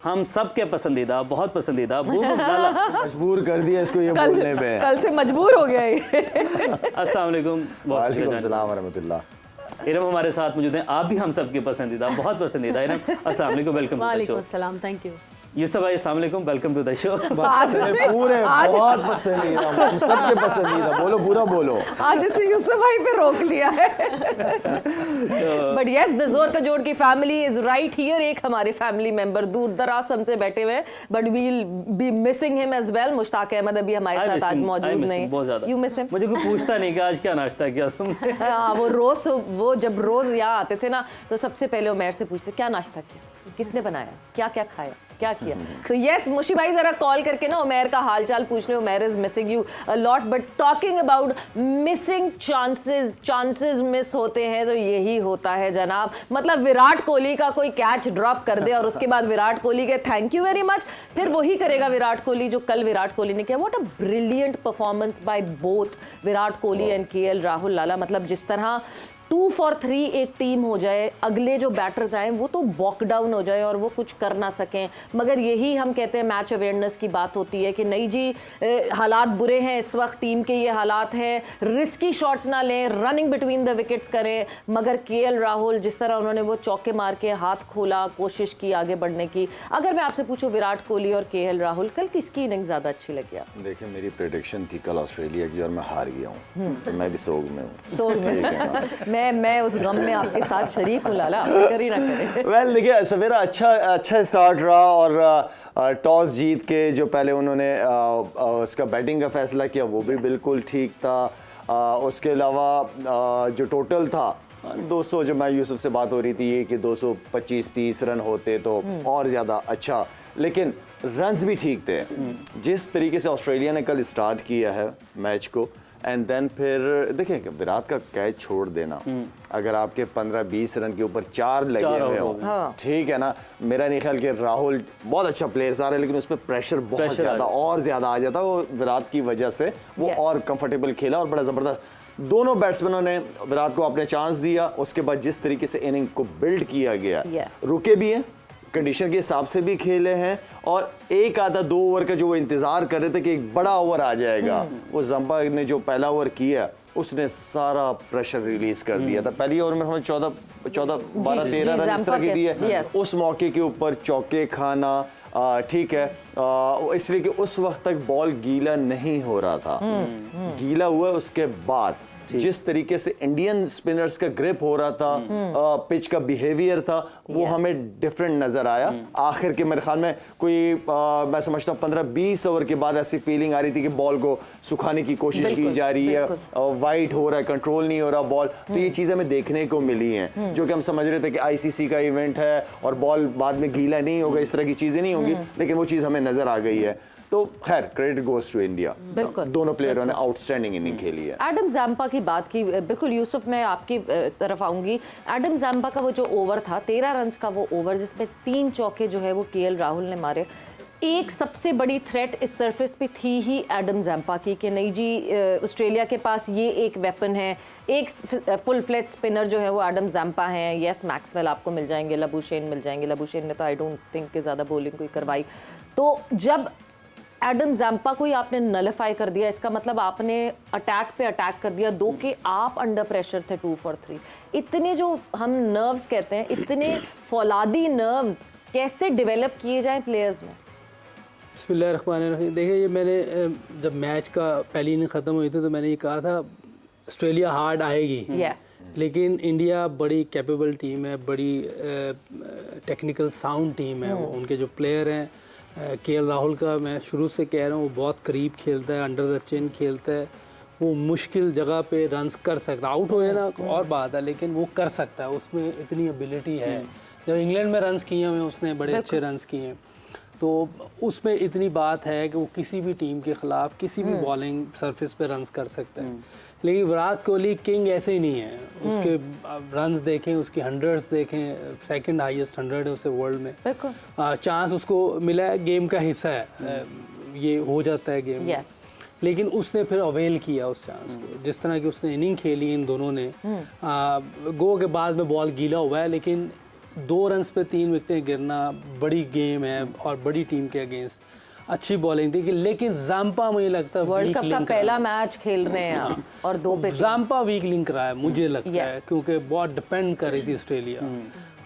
हम सब के पसंदीदा, बहुत पसंदीदा मजबूर कर दिया इसको ये बोलने पे। कल से मजबूर हो गया ये। अस्सलाम वालेकुम। वालेकुम सलाम व रहमतुल्लाह। इरम हमारे साथ मौजूद हैं, आप भी हम सब के पसंदीदा, बहुत पसंदीदा। इरम अस्सलाम वालेकुम, वेलकम। वालेकुम अस्सलाम, थैंक यू। यूसुफ भाई अस्सलाम वालेकुम, वेलकम टू द शो। पूरे बहुत पसंदीदा, हम सबके पसंदीदा, बोलो पूरा बोलो। आज इसने यूसुफ भाई पे रोक लिया है। बट यस, द जोर का जोड़ की फैमिली इज राइट हियर। एक हमारे फैमिली मेंबर दूर दराज हमसे बैठे हुए हैं, but we will be missing him as well. Mushtaq Ahmed अभी हमारे साथ आज मौजूद नहीं। बहुत ज्यादा। You miss him? मुझे कोई पूछता नहीं कि आज क्या नाश्ता किया तुमने। हाँ, वो जब रोज यहाँ आते थे ना, तो सबसे पहले उमैर से पूछते क्या नाश्ता किया, किसने बनाया, क्या क्या खाया, क्या किया। सो यस मुशी भाई, जरा कॉल करके ना उमैर का हालचाल पूछ ले। Umair is missing you a lot. But talking about missing chances miss होते हैं तो यही होता है जनाब। मतलब विराट कोहली का कोई कैच ड्रॉप कर दे और उसके बाद विराट कोहली के थैंक यू वेरी मच, फिर वही करेगा विराट कोहली जो कल विराट कोहली ने किया। What a brilliant performance by both Virat Kohli and KL Rahul. लाला, मतलब जिस तरह 2 for 3 एक टीम हो जाए, अगले जो बैटर्स आए वो तो वॉक डाउन हो जाए और वो कुछ कर ना सकें। मगर यही हम कहते हैं मैच अवेयरनेस की बात होती है कि नहीं जी, हालात बुरे हैं इस वक्त, टीम के ये हालात हैं, रिस्की शॉट्स ना लें, रनिंग बिटवीन द विकेट्स करें। मगर केएल राहुल जिस तरह उन्होंने वो चौके मार के हाथ खोला, कोशिश की आगे बढ़ने की। अगर मैं आपसे पूछूं विराट कोहली और केएल राहुल, कल किसकी इनिंग ज़्यादा अच्छी लगी आपको? देखिए, मेरी प्रेडिक्शन थी कल ऑस्ट्रेलिया की और मैं हार गया हूँ, तो मैं भी सोग में हूँ। सोग में मैं उस गम में आपके साथ शरीक हूँ लाला, कर ही ना करें। वेल देखिए, सवेरा अच्छा स्टार्ट रहा और टॉस जीत के जो पहले उन्होंने उसका बैटिंग का फैसला किया वो भी बिल्कुल ठीक था। उसके अलावा जो टोटल था 200, जो मैं यूसुफ से बात हो रही थी ये कि 225-30 रन होते तो और ज़्यादा अच्छा, लेकिन रन्स भी ठीक थे। जिस तरीके से ऑस्ट्रेलिया ने कल स्टार्ट किया है मैच को, एंड देन फिर देखें कि विराट का कैच छोड़ देना, अगर आपके 15-20 रन के ऊपर 4 लगे हुए हो, ठीक है ना। मेरा नहीं ख्याल कि राहुल बहुत अच्छा प्लेयर सारा है, लेकिन उस पर प्रेशर बहुत ज़्यादा और ज़्यादा आ जाता, वो विराट की वजह से वो और कंफर्टेबल खेला और बड़ा ज़बरदस्त दोनों बैट्समैनों ने विराट को अपने चांस दिया। उसके बाद जिस तरीके से इनिंग को बिल्ड किया गया, रुके भी हैं, कंडीशन के हिसाब से भी खेले हैं, और एक आधा 2 ओवर का जो वो इंतजार कर रहे थे कि एक बड़ा ओवर आ जाएगा, वो जंपा ने जो पहला ओवर किया उसने सारा प्रेशर रिलीज कर दिया था। पहली ओवर में हमें 14, 12-13 रन इस तरह के दिए। उस मौके के ऊपर चौके खाना, ठीक है, इसलिए कि उस वक्त तक बॉल गीला नहीं हो रहा था। गीला हुआ उसके बाद जिस तरीके से इंडियन स्पिनर्स का ग्रिप हो रहा था, पिच का बिहेवियर था, वो हमें डिफरेंट नजर आया। आखिर के मेरे ख्याल में कोई मैं समझता हूँ 15-20 ओवर के बाद ऐसी फीलिंग आ रही थी कि बॉल को सुखाने की कोशिश की जा रही है, वाइट हो रहा है, कंट्रोल नहीं हो रहा बॉल। तो ये चीज़ें हमें देखने को मिली हैं, जो कि हम समझ रहे थे कि आईसीसी का इवेंट है और बॉल बाद में गीला नहीं होगा, इस तरह की चीज़ें नहीं होंगी, लेकिन वो चीज़ हमें नजर आ गई है। तो खैर क्रेडिट गोज टू इंडिया, दोनों प्लेयरों ने आउटस्टैंडिंग इनिंग खेली है। एडम ज़ैम्पा की बात की, बिल्कुल यूसुफ मैं आपकी तरफ आऊंगी। एडम ज़ैम्पा का वो जो ओवर था 13 रन का, वो ओवर जिसमें 3 चौके जो है वो केएल राहुल ने मारे, एक सबसे बड़ी थ्रेट इस सरफेस पे थी ही एडम ज़ैम्पा की कि नहीं जी, ऑस्ट्रेलिया के पास ये एक वेपन है, एक फुल फ्लेज स्पिनर जो है वो एडम ज़ैम्पा हैं। यस, मैक्सवेल आपको मिल जाएंगे, लबुशेन मिल जाएंगे, लबुशेन ने तो आई डोंट थिंक कि ज़्यादा बॉलिंग कोई करवाई। तो जब एडम ज़ैम्पा को ही आपने नलिफाई कर दिया, इसका मतलब आपने अटैक पे अटैक कर दिया। 2 के आप अंडर प्रेशर थे 2 for 3। इतने जो हम नर्व्स कहते हैं, इतने फौलादी नर्व्स कैसे डेवलप किए जाएं प्लेयर्स में? बिस्मिल्लाहिर्रहमानिर्रहीम। देखिए, ये मैंने जब मैच का पहली इनिंग ख़त्म हुई थी तो मैंने ये कहा था ऑस्ट्रेलिया हार्ड आएगी, लेकिन इंडिया बड़ी कैपेबल टीम है, बड़ी टेक्निकल साउंड टीम है। उनके जो प्लेयर हैं, केएल राहुल का मैं शुरू से कह रहा हूँ, वो बहुत करीब खेलता है, अंडर द चिन खेलता है, वो मुश्किल जगह पे रन्स कर सकता है। आउट हो जाए ना और बात है, लेकिन वो कर सकता है, उसमें इतनी एबिलिटी है। जब इंग्लैंड में रन्स किए हुए उसने बड़े अच्छे रन्स किए हैं, तो उसमें इतनी बात है कि वो किसी भी टीम के ख़िलाफ़ किसी भी बॉलिंग सरफेस पे रन्स कर सकते हैं। लेकिन विराट कोहली किंग ऐसे ही नहीं है। उसके रन्स देखें, उसकी 100s देखें, सेकंड हाईएस्ट 100 है उसे वर्ल्ड में। चांस उसको मिला है, गेम का हिस्सा है, ये हो जाता है गेम में। लेकिन उसने फिर अवेल किया उस चांस को, जिस तरह की उसने इनिंग खेली इन दोनों ने। गो के बाद में बॉल गीला हुआ है, लेकिन 2 रन्स पे 3 विकेटें गिरना बड़ी गेम है और बड़ी टीम के अगेंस्ट अच्छी बॉलिंग थी, लेकिन जाम्पा मुझे लगता है वर्ल्ड कप का पहला मैच खेल रहे हैं आप और 2 पे जाम्पा वीक लिंक रहा है मुझे लगता है, क्योंकि बहुत डिपेंड कर रही थी ऑस्ट्रेलिया।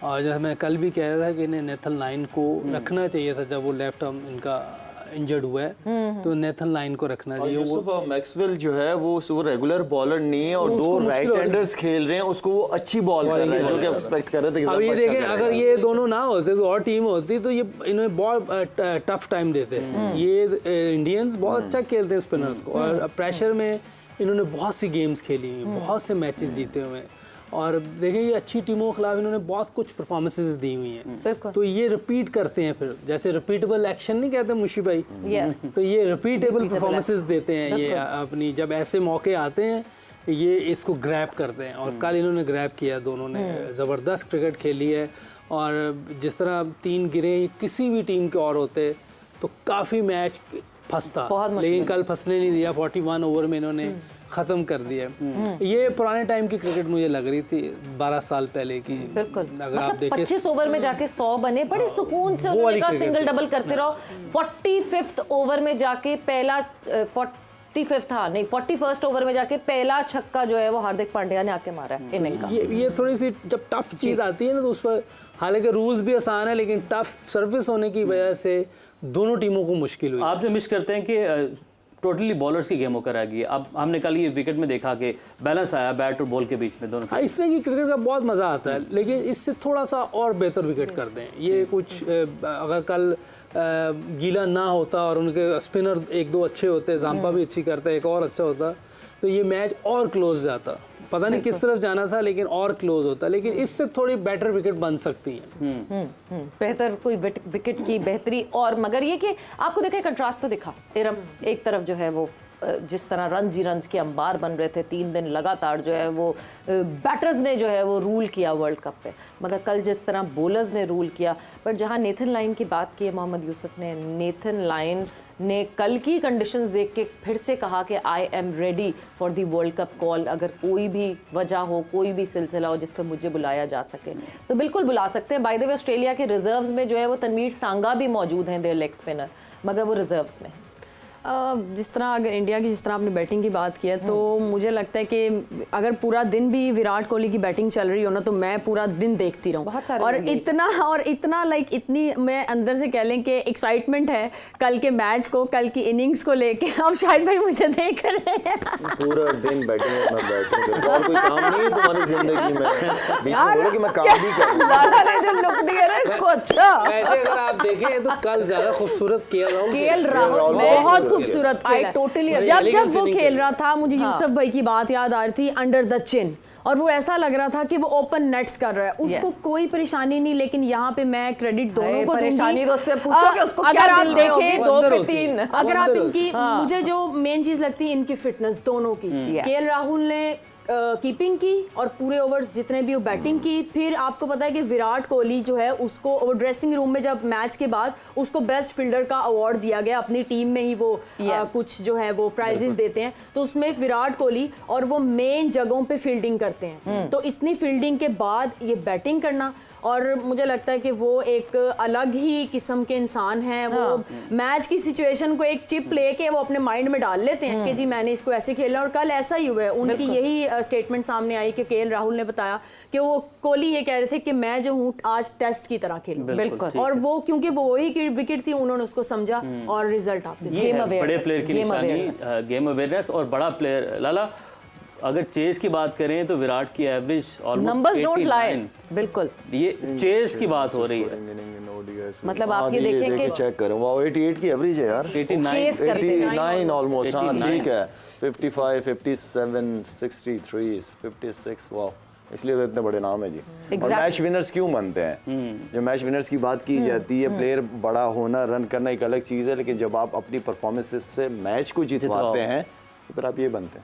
और जैसे मैं कल भी कह रहा था कि इन्हें नेथन लाइन को रखना चाहिए था, जब वो लेफ्ट आर्म इनका इंजर्ड हुआ है तो नेथन लाइन को रखना चाहिए। यूसुफ मैक्सवेल जो है वो रेगुलर बॉलर नहीं है और 2 राइट हैंडर्स खेल रहे हैं, उसको वो अच्छी बॉल कर रहा है जो कि एक्सपेक्ट कर रहे थे। अब ये देखें, अगर ये दोनों ना होते तो और टीम होती तो ये इन्हें बहुत टफ टाइम देते हैं। ये इंडियंस बहुत अच्छा खेलते हैं स्पिनर्स को, और प्रेशर में इन्होंने बहुत सी गेम्स खेली हुई, बहुत से मैचेस जीते हुए हैं, और देखें ये अच्छी टीमों के खिलाफ इन्होंने बहुत कुछ परफॉर्मेंसेस दी हुई हैं, तो ये रिपीट करते हैं फिर, जैसे रिपीटेबल एक्शन नहीं कहते मुशी भाई, तो ये रिपीटेबल परफॉर्मेंसेस देते हैं ये अपनी, जब ऐसे मौके आते हैं ये इसको ग्रैब करते हैं, और कल इन्होंने ग्रैब किया, दोनों ने ज़बरदस्त क्रिकेट खेली है। और जिस तरह 3 गिरे किसी भी टीम के और होते तो काफ़ी मैच फंसता, लेकिन कल फंसने नहीं दिया, 41 ओवर में इन्होंने ख़त्म कर दिया। ये पुराने टाइम की क्रिकेट मुझे लग रही थी 12 साल पहले की। बिल्कुल, अगर आप मतलब देखें 25 ओवर में जाके 100 बने, बड़े सुकून से उन्होंने कहा सिंगल डबल करते रहो। 45th ओवर में जाके पहला 41st ओवर में जाके पहला छक्का जो है वो हार्दिक पांड्या ने आके मारा है इनिंग का। ये थोड़ी सी जब टफ चीज़ आती है ना तो उस पर, हालांकि रूल्स भी आसान है लेकिन टफ सर्विस होने की वजह से दोनों टीमों को मुश्किल हुई। आप जो मिस करते हैं कि टोटली बॉलर्स की गेम होकर आ गई है। अब हमने कल ये विकेट में देखा कि बैलेंस आया बैट और बॉल के बीच में दोनों। इस तरह की क्रिकेट का बहुत मज़ा आता है, लेकिन इससे थोड़ा सा और बेहतर विकेट कर दें। ये कुछ अगर कल गीला ना होता और उनके स्पिनर 1-2 अच्छे होते, जाम्पा भी अच्छी करता, एक और अच्छा होता, तो ये मैच और क्लोज जाता। पता नहीं किस तरफ जाना था लेकिन और क्लोज होता, लेकिन इससे थोड़ी बेटर विकेट बन सकती है। बेहतर कोई विकेट की बेहतरी। और मगर ये कि आपको देखे कंट्रास्ट तो दिखा, इरम एक तरफ जो है वो जिस तरह रन्स ही रन्स के अंबार बन रहे थे 3 दिन लगातार, जो है वो बैटर्स ने जो है वो रूल किया वर्ल्ड कप पे, मगर कल जिस तरह बॉलर्स ने रूल किया। पर जहां नेथन लाइन की बात की है मोहम्मद यूसुफ ने, नेथन लाइन ने कल की कंडीशंस देख के फिर से कहा कि I am ready for the world cup call, अगर कोई भी वजह हो, कोई भी सिलसिला हो जिस पर मुझे बुलाया जा सके तो बिल्कुल बुला सकते हैं। बाय द वे ऑस्ट्रेलिया के रिजर्व्स में जो है वो तनवीर सांगा भी मौजूद हैं, देयर लेग स्पिनर, मगर वो रिजर्व्स में। जिस तरह अगर इंडिया की जिस तरह आपने बैटिंग की बात की है तो मुझे लगता है कि अगर पूरा दिन भी विराट कोहली की बैटिंग चल रही हो ना तो मैं पूरा दिन देखती रहूं, और इतना लाइक इतनी मैं अंदर से कह लें कि एक्साइटमेंट है कल के मैच को, कल की इनिंग्स को लेके। अब शायद भाई मुझे देख रहे हैं पूरा दिन बैटिंग में बैठूंगा, और कोई काम नहीं है तुम्हारी जिंदगी में, बीच में बोलो कि मैं काम भी करूं। दादा ने जो लुक दिया ना इसको, अच्छा वैसे अगर आप देखें तो कल ज्यादा खूबसूरत केएल राहुल बहुत खूबसूरत खेला। टोटली जब वो खेल रहा था मुझे यूसुफ भाई की बात याद आ रही थी, अंडर द चिन, और वो ऐसा लग रहा था कि वो ओपन नेट्स कर रहा है, उसको कोई परेशानी नहीं। लेकिन यहाँ पे मैं क्रेडिट दोनों को दूंगी। तो उससे पूछो कि उसको अगर क्या आप दिल में होगी, देखें 2 पे 3, अगर आप इनकी मुझे जो मेन चीज लगती है इनकी फिटनेस दोनों की, केएल राहुल ने कीपिंग की और पूरे ओवर जितने भी वो बैटिंग की। फिर आपको पता है कि विराट कोहली जो है उसको वो ड्रेसिंग रूम में जब मैच के बाद उसको बेस्ट फील्डर का अवार्ड दिया गया, अपनी टीम में ही वो कुछ जो है वो प्राइजेस देते हैं, तो उसमें विराट कोहली, और वो मेन जगहों पे फील्डिंग करते हैं। तो इतनी फील्डिंग के बाद ये बैटिंग करना, और मुझे लगता है कि वो एक अलग ही किस्म के इंसान हैं। वो मैच की सिचुएशन को एक चिप लेके वो अपने माइंड में डाल लेते हैं कि जी मैंने इसको ऐसे खेलना, और कल ऐसा ही हुआ है। उनकी यही स्टेटमेंट सामने आई कि केएल राहुल ने बताया कि वो कोहली ये कह रहे थे कि मैं जो हूँ आज टेस्ट की तरह खेलूं, बिल्कुल, और वो क्योंकि वो वही विकेट थी उन्होंने उसको समझा और रिजल्ट आपके बड़े प्लेयर की निशानी गेम अवेयरनेस। और बड़ा प्लेयर लाला, अगर चेस की बात करें तो विराट की एवरेज नंबर्स डोंट लाई, बिल्कुल ये चेस की बात हो रही है। मतलब आप ये देखें कि चेक करो, वाओ 88 की एवरेज है यार, 89 ऑलमोस्ट, हां ठीक है, 55 57 63 56, वाओ, इसलिए तो इतने बड़े नाम है जी। और मैच विनर्स क्यों बनते हैं? जब मैच विनर्स की बात की जाती है, प्लेयर बड़ा होना, रन करना एक अलग चीज़ है, लेकिन जब आप अपनी परफॉर्मेंस से मैच को जितवाते हैं तो फिर आप ये बनते हैं।